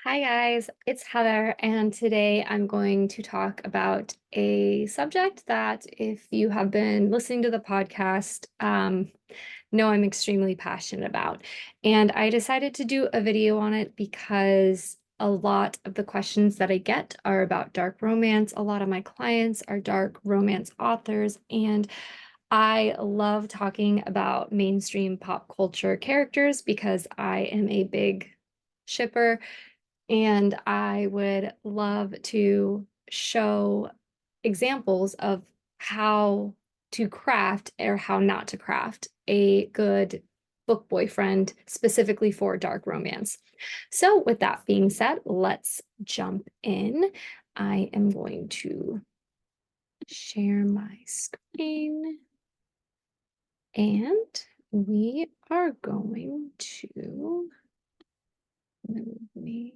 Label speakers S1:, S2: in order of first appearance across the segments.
S1: Hi guys, it's Heather, and today I'm going to talk about a subject that if you have been listening to the podcast, know I'm extremely passionate about. And I decided to do a video on it because a lot of the questions that I get are about dark romance. A lot of my clients are dark romance authors, and I love talking about mainstream pop culture characters because I am a big shipper and I would love to show examples of how to craft or how not to craft a good book boyfriend specifically for dark romance. So, with that being said, let's jump in. I am going to share my screen and we are going to move me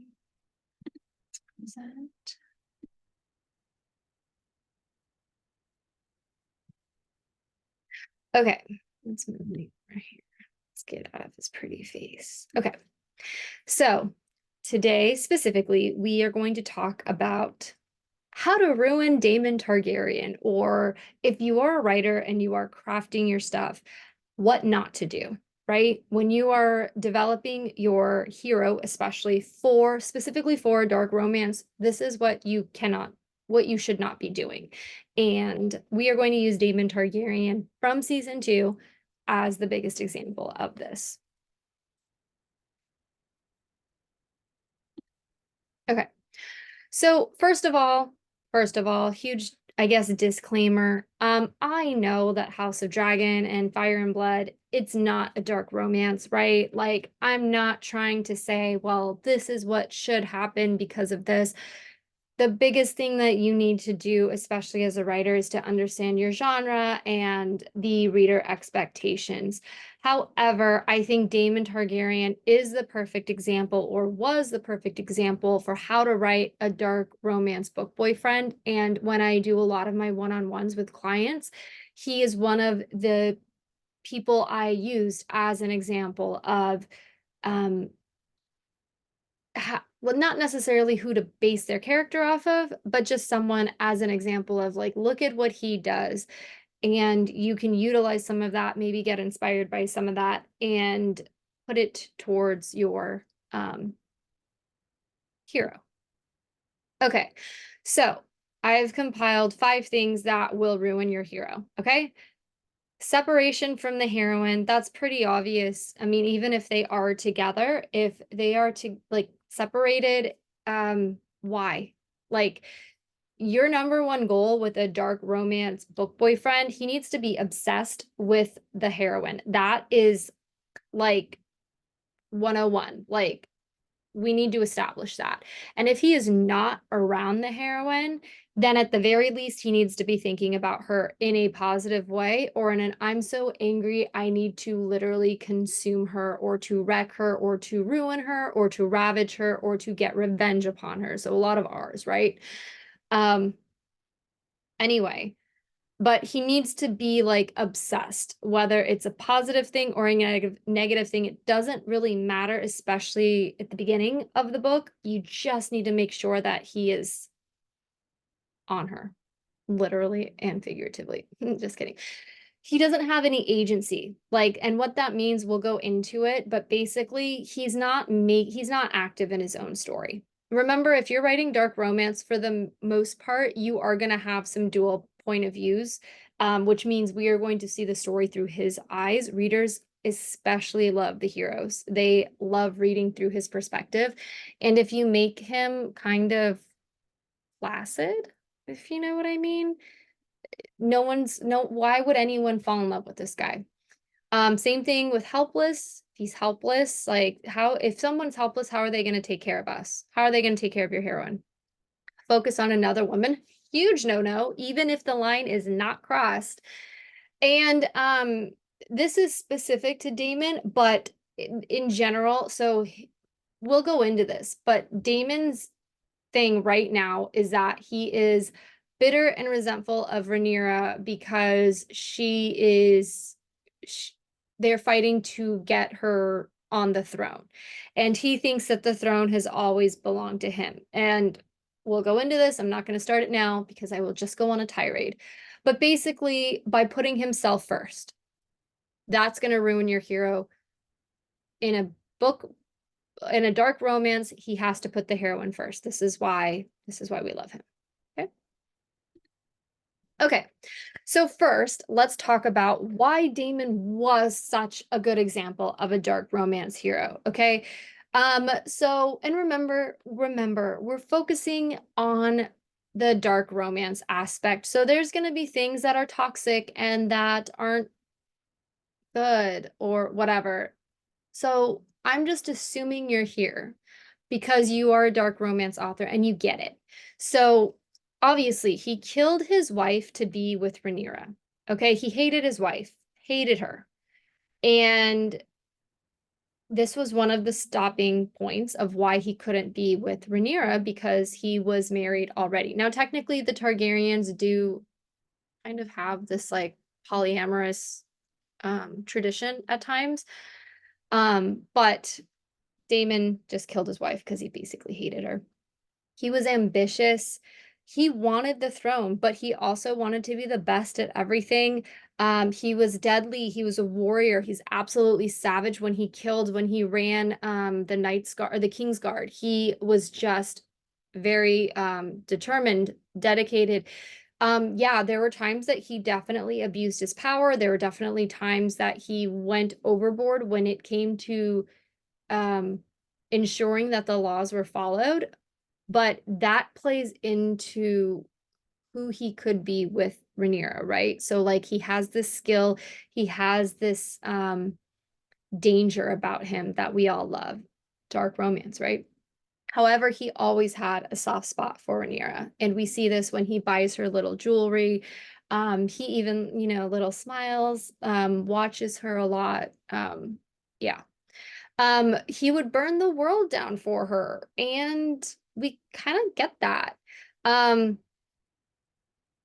S1: present. Okay, let's move me right here. Let's get out of his pretty face. Okay, so today specifically, we are going to talk about how to ruin Daemon Targaryen, or if you are a writer and you are crafting your stuff, what not to do, right? When you are developing your hero, especially for specifically for dark romance, this is what you should not be doing. And we are going to use Daemon Targaryen from season 2 as the biggest example of this. Okay. So first of all, huge, I guess, disclaimer. I know that House of Dragon and Fire and Blood, it's not a dark romance, right? Like, I'm not trying to say, well, this is what should happen because of this. The biggest thing that you need to do, especially as a writer, is to understand your genre and the reader expectations. However, I think Daemon Targaryen is the perfect example, or was the perfect example, for how to write a dark romance book boyfriend. And when I do a lot of my one-on-ones with clients, he is one of the people I used as an example of um, well, not necessarily who to base their character off of, but just someone as an example of, like, look at what he does. And you can utilize some of that, maybe get inspired by some of that, and put it towards your hero. Okay, so I've compiled 5 things that will ruin your hero. Okay. Separation from the heroine, that's pretty obvious. I mean, even if they are together, if they are to like separated, why? Like, your number one goal with a dark romance book boyfriend, he needs to be obsessed with the heroine. That is like 101. Like, we need to establish that. And if he is not around the heroine, then at the very least, he needs to be thinking about her in a positive way, or in an I'm so angry, I need to literally consume her, or to wreck her, or to ruin her, or to ravage her, or to get revenge upon her. So a lot of R's, right? Um, anyway, but he needs to be like obsessed, whether it's a positive thing or a negative thing. It doesn't really matter, especially at the beginning of the book. You just need to make sure that he is on her, literally and figuratively. Just kidding. He doesn't have any agency, like, and what that means, we'll go into it, but basically he's not active in his own story. Remember, if you're writing dark romance, for the most part, you are going to have some dual point of views, which means we are going to see the story through his eyes. Readers especially love the heroes. They love reading through his perspective. And if you make him kind of flaccid, if you know what I mean, why would anyone fall in love with this guy? Same thing with Helpless. He's helpless. Like, how, if someone's helpless, how are they going to take care of us? How are they going to take care of your heroine? Focus on another woman. Huge no-no, even if the line is not crossed. And this is specific to Damon, but in general, so we'll go into this, but Damon's thing right now is that he is bitter and resentful of Rhaenyra because they're fighting to get her on the throne. And he thinks that the throne has always belonged to him. And we'll go into this. I'm not going to start it now because I will just go on a tirade. But basically, by putting himself first, that's going to ruin your hero. In a book, in a dark romance, he has to put the heroine first. This is why we love him. Okay. Okay. So first, let's talk about why Damon was such a good example of a dark romance hero, okay? And remember, we're focusing on the dark romance aspect. So there's going to be things that are toxic and that aren't good or whatever. So I'm just assuming you're here because you are a dark romance author and you get it. So obviously, he killed his wife to be with Rhaenyra. Okay, he hated his wife, hated her. And this was one of the stopping points of why he couldn't be with Rhaenyra because he was married already. Now, technically, the Targaryens do kind of have this like polyamorous tradition at times. But Damon just killed his wife because he basically hated her. He was ambitious. He wanted the throne, but he also wanted to be the best at everything. He was deadly. He was a warrior. He's absolutely savage when he ran the Knight's Guard or the King's Guard. He was just very determined, dedicated. Yeah, there were times that he definitely abused his power. There were definitely times that he went overboard when it came to um, ensuring that the laws were followed, but that plays into who he could be with Rhaenyra, right? So like he has this skill, he has this danger about him that we all love, dark romance, right? However, he always had a soft spot for Rhaenyra, and we see this when he buys her little jewelry. He even, little smiles, watches her a lot. Yeah. He would burn the world down for her, and we kind of get that. Um,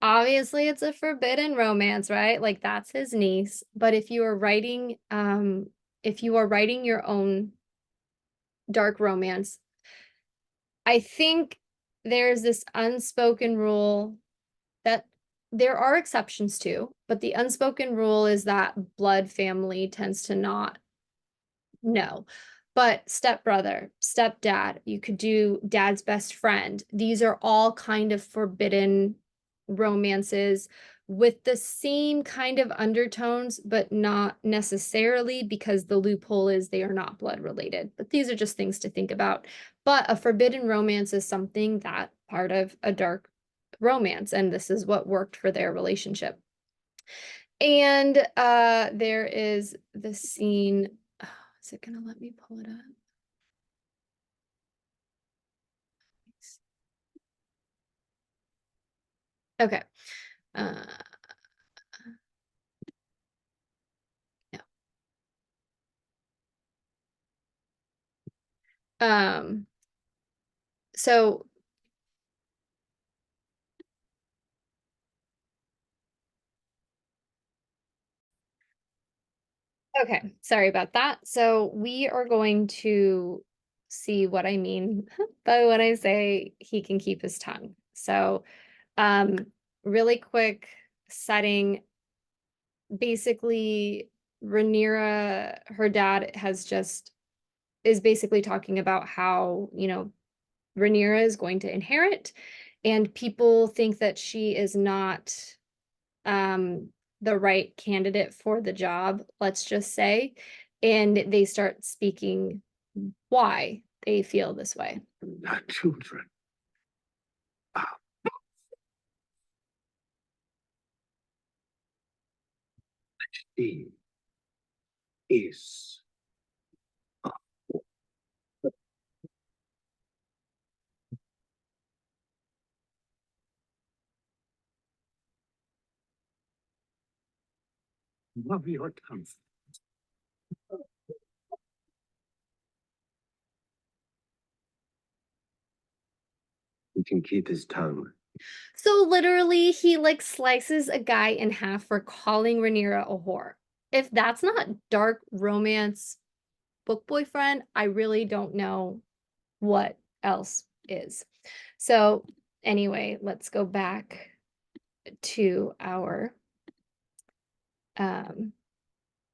S1: Obviously it's a forbidden romance, right? Like that's his niece. But if you are writing your own dark romance, I think there's this unspoken rule that there are exceptions to, but the unspoken rule is that blood family tends to not. No. But stepbrother, stepdad, you could do dad's best friend. These are all kind of forbidden romances with the same kind of undertones, but not necessarily, because the loophole is they are not blood related. But these are just things to think about. But a forbidden romance is something that part of a dark romance, and this is what worked for their relationship. And there is the scene. Is it gonna let me pull it up? Okay. Uh, no. So okay, sorry about that. So we are going to see what I mean by when I say he can keep his tongue. So, um, really quick setting. Basically, Rhaenyra, her dad is basically talking about how, Rhaenyra is going to inherit, and people think that she is not um, the right candidate for the job, let's just say, and they start speaking why they feel this way.
S2: Not children. She is. Love your tongue. He can keep his tongue.
S1: So literally, he like slices a guy in half for calling Rhaenyra a whore. If that's not dark romance, book boyfriend, I really don't know what else is. So anyway, let's go back to our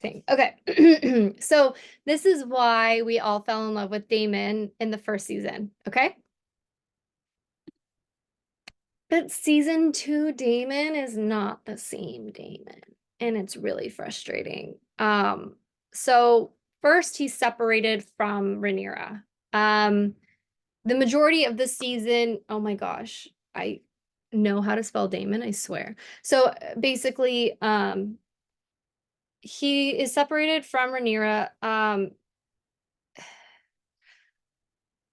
S1: thing. Okay. So this is why we all fell in love with Damon in the first season, okay? But season 2 Damon is not the same Damon, and it's really frustrating. So first he's separated from Rhaenyra. The majority of the season, oh my gosh, I know how to spell Damon, I swear. So basically, he is separated from Rhaenyra.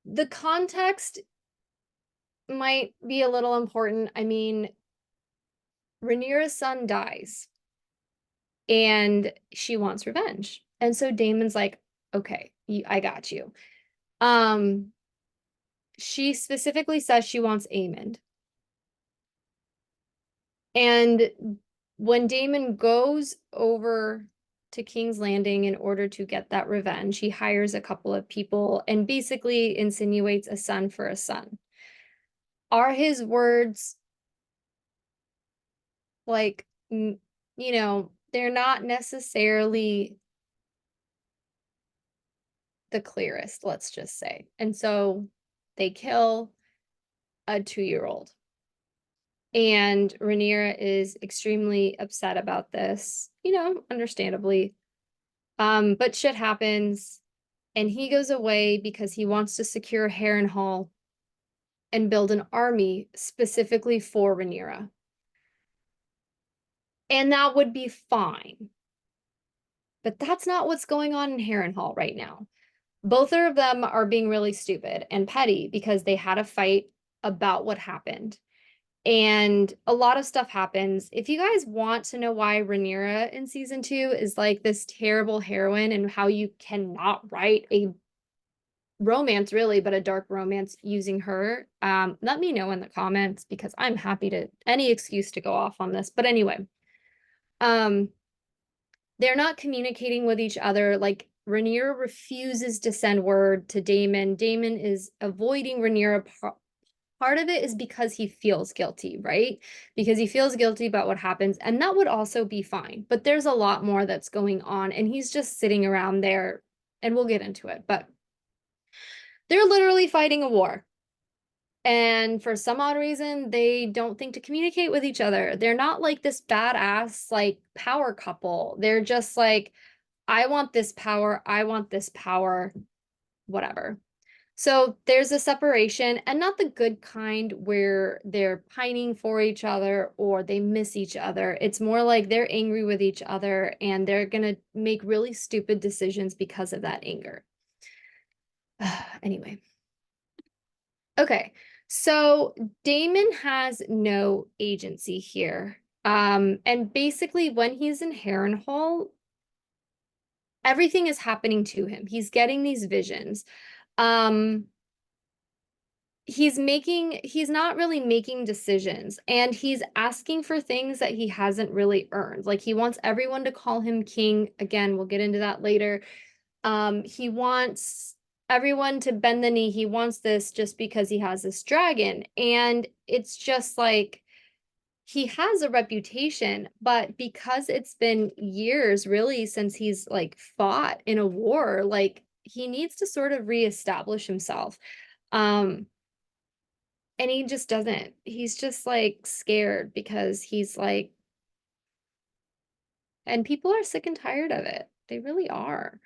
S1: The context might be a little important. I mean, Rhaenyra's son dies and she wants revenge. And so Damon's like, okay, I got you. She specifically says she wants Aemond. And when Damon goes over to King's Landing in order to get that revenge, he hires a couple of people and basically insinuates a son for a son. Are his words like, they're not necessarily the clearest, let's just say. And so they kill a 2-year-old. And Rhaenyra is extremely upset about this, understandably. But shit happens, and he goes away because he wants to secure Harrenhal and build an army specifically for Rhaenyra. And that would be fine. But that's not what's going on in Harrenhal right now. Both of them are being really stupid and petty because they had a fight about what happened. And a lot of stuff happens. If you guys want to know why Rhaenyra in season 2 is like this terrible heroine and how you cannot write a romance really, but a dark romance using her, let me know in the comments because I'm happy to any excuse to go off on this. But anyway, they're not communicating with each other. Like Rhaenyra refuses to send word to Daemon. Daemon is avoiding Rhaenyra. Part of it is because he feels guilty, right? Because he feels guilty about what happens, and that would also be fine. But there's a lot more that's going on, and he's just sitting around there, and we'll get into it. But they're literally fighting a war. And for some odd reason, they don't think to communicate with each other. They're not like this badass, like, power couple. They're just like, I want this power, whatever. So there's a separation, and not the good kind where they're pining for each other or they miss each other. It's more like they're angry with each other and they're going to make really stupid decisions because of that anger. Anyway. Okay. So Damon has no agency here. And basically when he's in Harrenhal, everything is happening to him. He's getting these visions. He's not really making decisions, and he's asking for things that he hasn't really earned. Like he wants everyone to call him king. Again, we'll get into that later. He wants everyone to bend the knee. He wants this just because he has this dragon. And it's just like he has a reputation, but because it's been years really since he's like fought in a war, like he needs to sort of reestablish himself. And he just doesn't. He's just like scared because he's like, and people are sick and tired of it. They really are.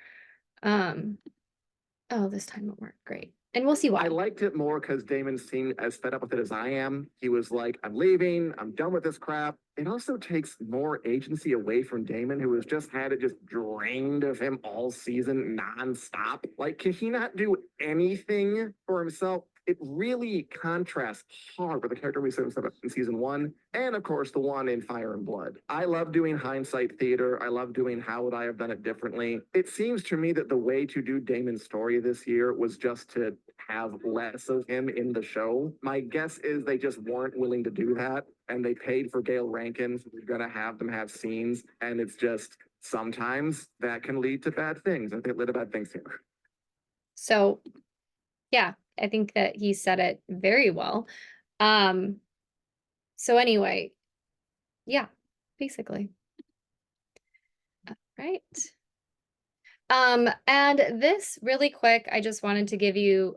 S1: Oh, this time it worked great. And we'll see why.
S3: I liked it more because Damon seemed as fed up with it as I am. He was like, I'm leaving. I'm done with this crap. It also takes more agency away from Damon, who has just had it just drained of him all season nonstop. Like, can he not do anything for himself? It really contrasts hard with the character we saw in season 1, and of course the one in Fire and Blood. I love doing hindsight theater. I love doing how would I have done it differently. It seems to me that the way to do Damon's story this year was just to have less of him in the show. My guess is they just weren't willing to do that, and they paid for Gail Rankin, so they're gonna have them have scenes, and it's just sometimes that can lead to bad things. I think lead to bad things here.
S1: So yeah, I think that he said it very well. So anyway, yeah, basically. Right. And this really quick, I just wanted to give you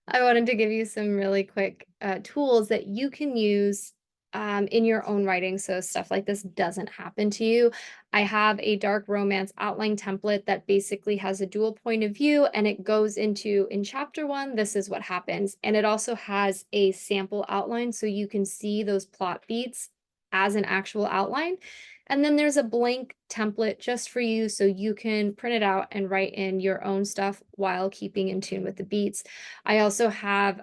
S1: I wanted to give you some really quick tools that you can use in your own writing so stuff like this doesn't happen to you. I have a dark romance outline template that basically has a dual point of view, and it goes into, in chapter 1, this is what happens. And it also has a sample outline so you can see those plot beats as an actual outline. And then there's a blank template just for you so you can print it out and write in your own stuff while keeping in tune with the beats. I also have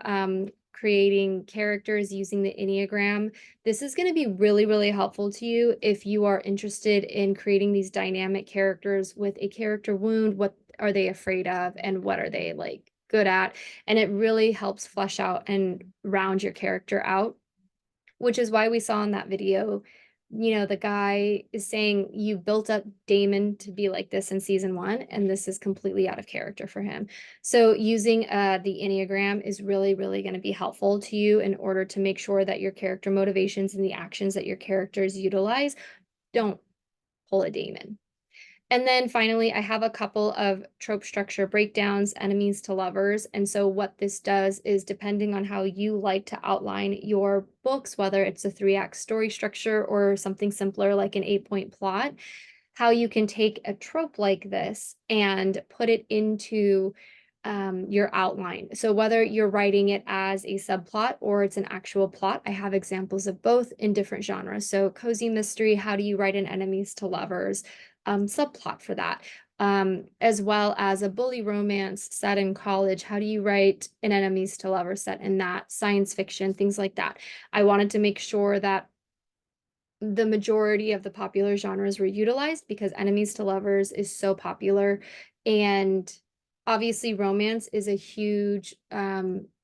S1: creating characters using the Enneagram. This is going to be really, really helpful to you if you are interested in creating these dynamic characters with a character wound. What are they afraid of and what are they like good at? And it really helps flesh out and round your character out, which is why we saw in that video, the guy is saying you built up Damon to be like this in season 1, and this is completely out of character for him. So using the Enneagram is really, really going to be helpful to you in order to make sure that your character motivations and the actions that your characters utilize don't pull a Damon. And then finally, I have a couple of trope structure breakdowns, enemies to lovers. And so what this does is, depending on how you like to outline your books, whether it's a 3-act story structure or something simpler like an 8-point plot, how you can take a trope like this and put it into your outline. So whether you're writing it as a subplot or it's an actual plot, I have examples of both in different genres. So cozy mystery, how do you write an enemies to lovers subplot for that? As well as a bully romance set in college, how do you write an enemies to lovers set in that? Science fiction, things like that. I wanted to make sure that the majority of the popular genres were utilized because enemies to lovers is so popular, and obviously romance is a huge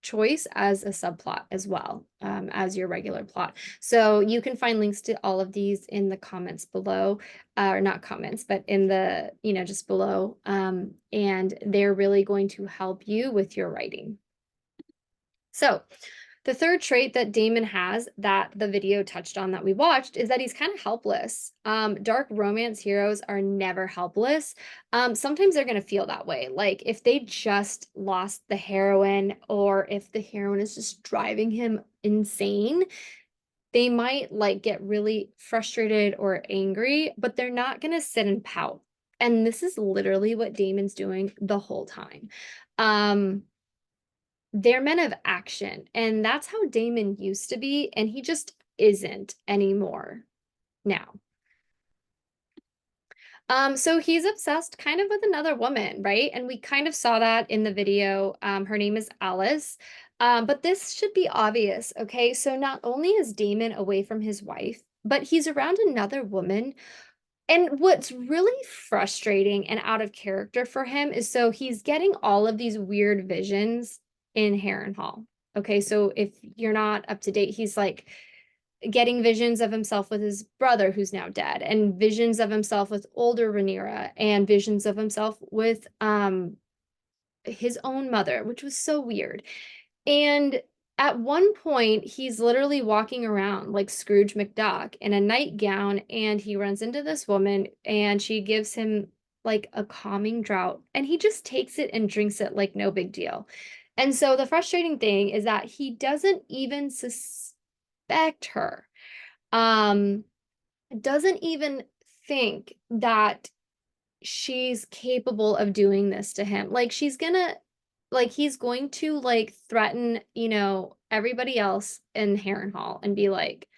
S1: choice as a subplot as well as your regular plot. So you can find links to all of these in the comments below, or not comments, but in the, just below. And they're really going to help you with your writing. So the third trait that Damon has that the video touched on that we watched is that he's kind of helpless. Dark romance heroes are never helpless. Sometimes they're going to feel that way. Like if they just lost the heroine, or if the heroine is just driving him insane, they might like get really frustrated or angry, but they're not going to sit and pout. And this is literally what Damon's doing the whole time. They're men of action, and that's how Damon used to be, and he just isn't anymore now. So he's obsessed kind of with another woman, right? And we kind of saw that in the video. Her name is Alice. But this should be obvious, okay? So not only is Damon away from his wife, but he's around another woman. And what's really frustrating and out of character for him is, so he's getting all of these weird visions in Harrenhal. Okay, so if you're not up to date, he's like getting visions of himself with his brother who's now dead, and visions of himself with older Rhaenyra, and visions of himself with his own mother, which was so weird. And at one point, he's literally walking around like Scrooge McDuck in a nightgown, and he runs into this woman, and she gives him like a calming draught, and he just takes it and drinks it like no big deal. And so the frustrating thing is that he doesn't even suspect her, doesn't even think that she's capable of doing this to him. Like he's going to like threaten, everybody else in Harrenhal and be like,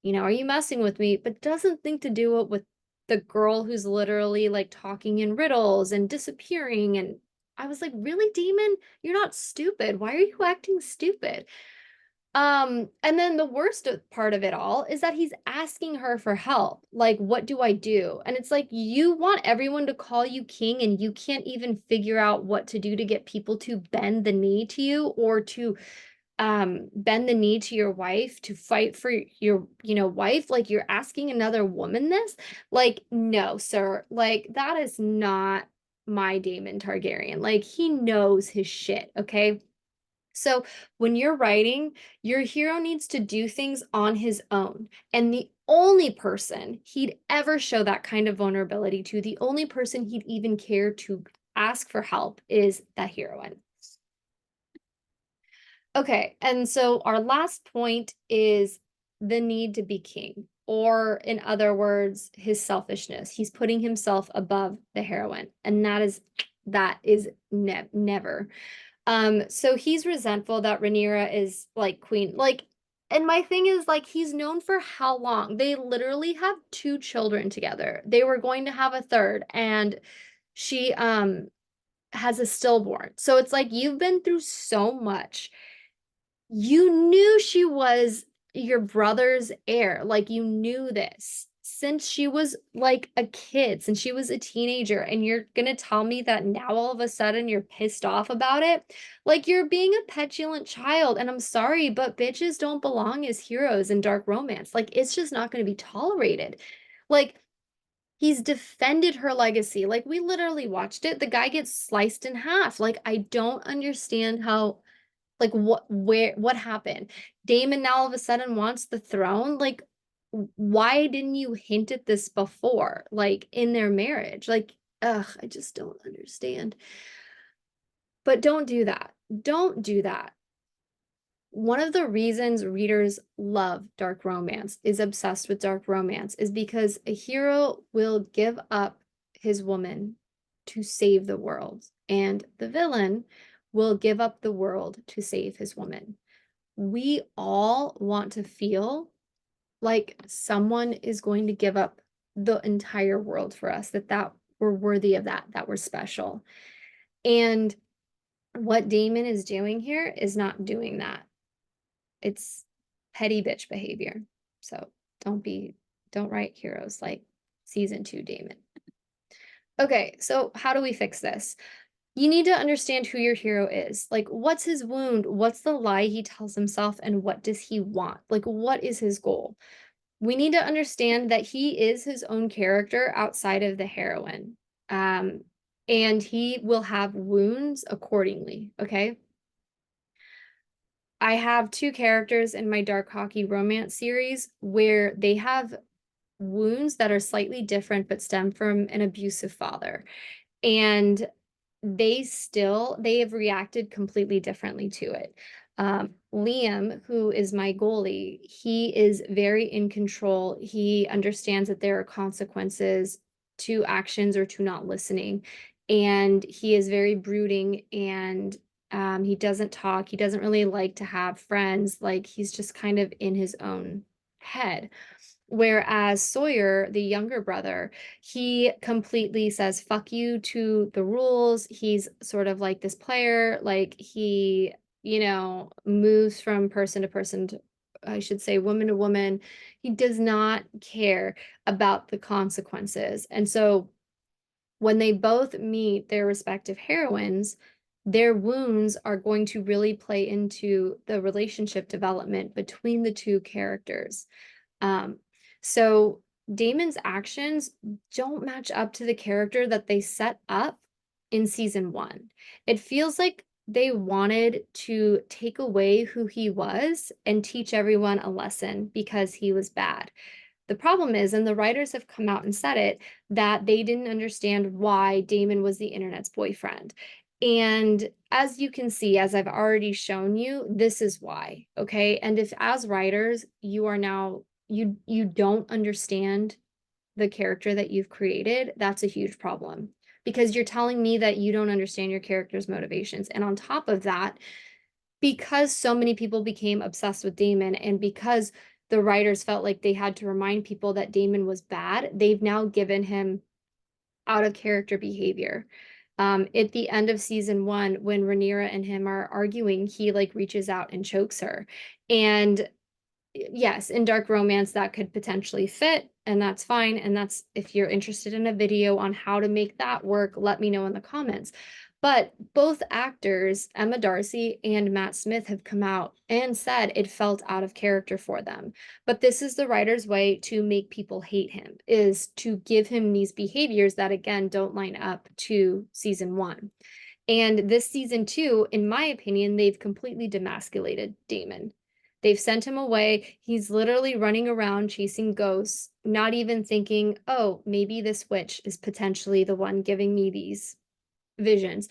S1: are you messing with me? But doesn't think to do it with the girl who's literally like talking in riddles and disappearing. And I was like, really, Damon? You're not stupid. Why are you acting stupid? And then the worst part of it all is that he's asking her for help. Like, what do I do? And it's like, you want everyone to call you king, and you can't even figure out what to do to get people to bend the knee to you, or to bend the knee to your wife to fight for your, wife, like you're asking another woman this? Like, no, sir. Like, that is not my Daemon Targaryen. Like, he knows his shit, okay? So when you're writing, your hero needs to do things on his own. And the only person he'd ever show that kind of vulnerability to, the only person he'd even care to ask for help is the heroine. Okay, and so our last point is the need to be king, or in other words, his selfishness. He's putting himself above the heroine, and that is never. So he's resentful that Rhaenyra is like queen. Like, and my thing is, like, he's known for how long? They literally have 2 children together. They were going to have a third, and she has a stillborn. So it's like you've been through so much. You knew she was your brother's heir. Like, you knew this since she was like a kid, since she was a teenager, and you're gonna tell me that now all of a sudden you're pissed off about it? Like, you're being a petulant child, and I'm sorry, but bitches don't belong as heroes in dark romance. Like, it's just not gonna be tolerated. Like, he's defended her legacy. Like, we literally watched it. The guy gets sliced in half. Like, I don't understand how, like, what happened? Damon now all of a sudden wants the throne? Like, why didn't you hint at this before? Like, in their marriage? Like, ugh, I just don't understand. But don't do that. Don't do that. One of the reasons readers love dark romance, is obsessed with dark romance, is because a hero will give up his woman to save the world, and the villain will give up the world to save his woman. We all want to feel like someone is going to give up the entire world for us, that we're worthy of that we're special. And what Damon is doing here is not doing that. It's petty bitch behavior. So don't write heroes like season 2 Damon. Okay, so how do we fix this? You need to understand who your hero is. Like, what's his wound? What's the lie he tells himself? And what does he want? Like, what is his goal? We need to understand that he is his own character outside of the heroine. And he will have wounds accordingly, okay? I have 2 characters in my dark hockey romance series where they have wounds that are slightly different but stem from an abusive father. And they have reacted completely differently to it. Liam, who is my goalie, he is very in control. He understands that there are consequences to actions or to not listening. And he is very brooding, and he doesn't talk. He doesn't really like to have friends. Like, he's just kind of in his own head. Whereas Sawyer, the younger brother, he completely says fuck you to the rules. He's sort of like this player, like he, moves from person to person, I should say woman to woman. He does not care about the consequences. And so when they both meet their respective heroines, their wounds are going to really play into the relationship development between the 2 characters. So Damon's actions don't match up to the character that they set up in season 1. It feels like they wanted to take away who he was and teach everyone a lesson because he was bad. The problem is, and the writers have come out and said it, that they didn't understand why Damon was the internet's boyfriend. And as you can see, as I've already shown you, this is why, okay? And if as writers, you are now, you don't understand the character that you've created, that's a huge problem. Because you're telling me that you don't understand your character's motivations. And on top of that, because so many people became obsessed with Damon, and because the writers felt like they had to remind people that Damon was bad, they've now given him out of character behavior. At the end of season 1, when Rhaenyra and him are arguing, he like reaches out and chokes her. And yes, in dark romance that could potentially fit, and that's fine. And that's, if you're interested in a video on how to make that work, let me know in the comments. But both actors, Emma Darcy and Matt Smith, have come out and said it felt out of character for them. But this is the writer's way to make people hate him, is to give him these behaviors that, again, don't line up to season 1. And this season 2, in my opinion, they've completely demasculated Damon. They've sent him away. He's literally running around chasing ghosts, not even thinking, oh, maybe this witch is potentially the one giving me these visions.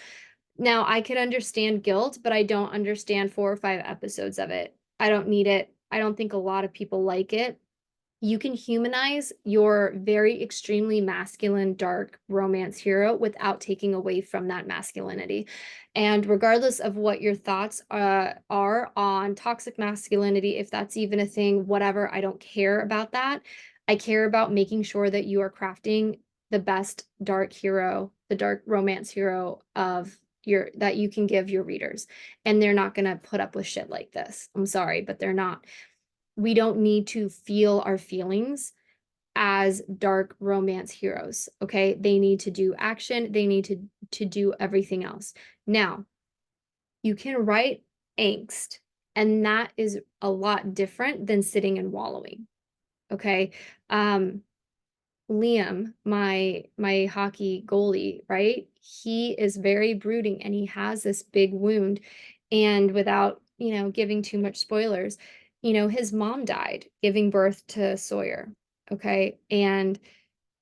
S1: Now, I could understand guilt, but I don't understand 4 or 5 episodes of it. I don't need it. I don't think a lot of people like it. You can humanize your very extremely masculine, dark romance hero without taking away from that masculinity. And regardless of what your thoughts are on toxic masculinity, if that's even a thing, whatever, I don't care about that. I care about making sure that you are crafting the best dark hero, the dark romance hero of your that you can give your readers. And they're not going to put up with shit like this. I'm sorry, but they're not. We don't need to feel our feelings as dark romance heroes, okay? They need to do action, they need to do everything else. Now, you can write angst, and that is a lot different than sitting and wallowing, okay? Liam, my hockey goalie, right? He is very brooding and he has this big wound. And without, giving too much spoilers, his mom died giving birth to Sawyer. Okay. And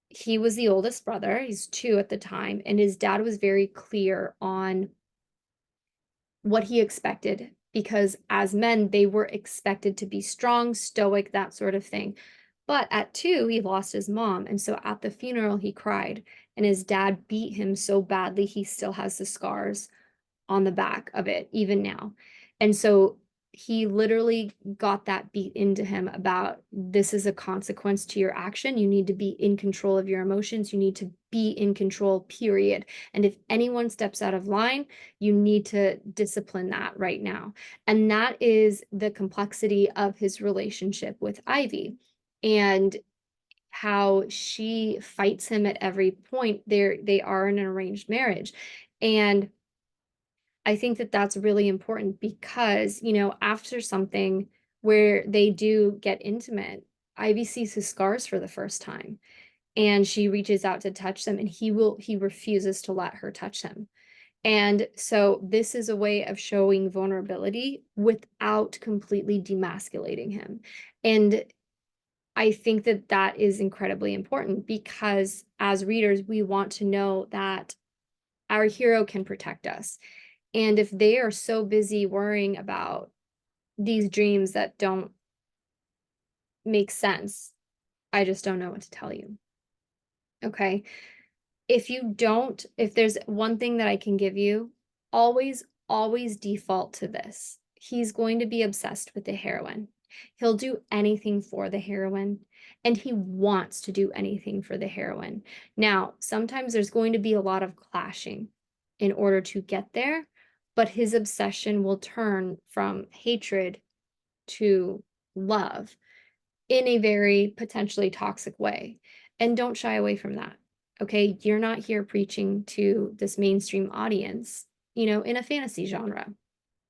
S1: he was the oldest brother. He's 2 at the time. And his dad was very clear on what he expected, because as men, they were expected to be strong, stoic, that sort of thing. But at 2, he lost his mom. And so at the funeral, he cried. And his dad beat him so badly, he still has the scars on the back of it, even now. And so he literally got that beat into him about, this is a consequence to your action. You need to be in control of your emotions. You need to be in control, period. And if anyone steps out of line, you need to discipline that right now. And that is the complexity of his relationship with Ivy, and how she fights him at every point. They are in an arranged marriage. And I think that that's really important because, after something where they do get intimate, Ivy sees his scars for the first time, and she reaches out to touch them, and he refuses to let her touch him. And so this is a way of showing vulnerability without completely demasculating him. And I think that that is incredibly important, because as readers, we want to know that our hero can protect us. And if they are so busy worrying about these dreams that don't make sense, I just don't know what to tell you. Okay. If there's one thing that I can give you, always, always default to this. He's going to be obsessed with the heroine. He'll do anything for the heroine, and he wants to do anything for the heroine. Now, sometimes there's going to be a lot of clashing in order to get there, but his obsession will turn from hatred to love in a very potentially toxic way. And don't shy away from that. Okay. You're not here preaching to this mainstream audience, in a fantasy genre.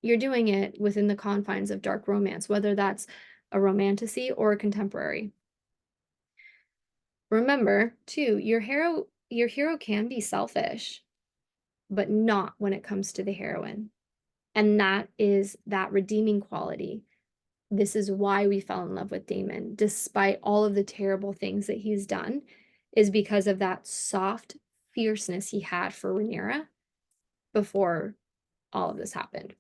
S1: You're doing it within the confines of dark romance, whether that's a romantasy or a contemporary. Remember, too, your hero can be selfish, but not when it comes to the heroine. And that is that redeeming quality. This is why we fell in love with Damon, despite all of the terrible things that he's done, is because of that soft fierceness he had for Rhaenyra before all of this happened.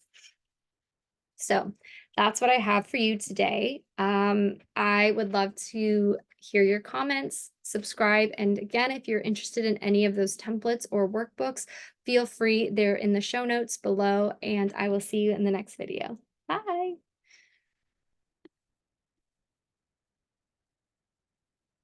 S1: So that's what I have for you today. I would love to hear your comments, subscribe, and again, if you're interested in any of those templates or workbooks, feel free, they're in the show notes below, and I will see you in the next video. Bye.